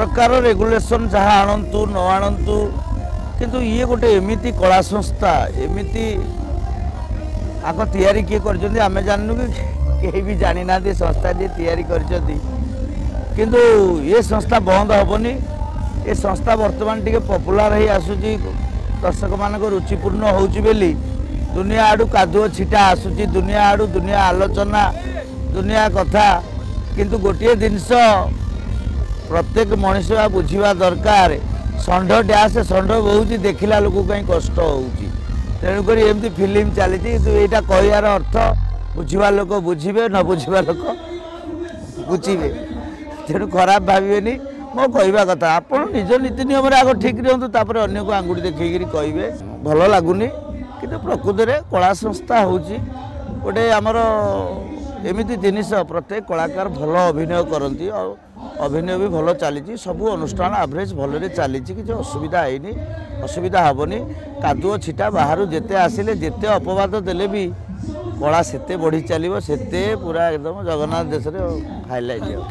प्रकार रेगुलेशन जहाँ आणतु न आणतु किंतु ये गोटे एमिति कला संस्था एमिति आग तैयारी किए कर आम जानू कि कहीं भी जानी ना संस्था जी तैयारी किंतु ये संस्था बंद हेनी ये संस्था बर्तमान टी पपुलार ही आसूची दर्शक मान रुचिपूर्ण होची दुनिया आड़ू कादुओ छिटा आसूची दुनिया आड़ू दुनिया आलोचना दुनिया कथा किंतु गोटे जिनस प्रत्येक मनुष्य बुझा दरकार षंढ डैस षंढ बहुत देखला लोक कहीं कष्ट होगी तेणुक एमती फिल्म चली यहाँ कहार अर्थ बुझा लोक बुझे न बुझा लोक बुझे तेणु खराब भावे मो कहवा कथा आप निज नीति नियम आग ठीक रुहतु अन्य को आंगुठी देखिए कहे भल लगुनि कि प्रकृत में कला संस्था हूँ गोटे आमर एमती जिनिस प्रत्येक कलाकार भल अभिनय करती अभिनय भी भल चली सबू अनुष्ठान एवरेज भल चली किसी असुविधा है असुविधा हेनी कादुओ छिटा बाहर जिते आसिले जिते अपवाद देले भी कला सेते बढ़ी चलो सेते पूरा एकदम जगन्नाथ देश हाइलाइट।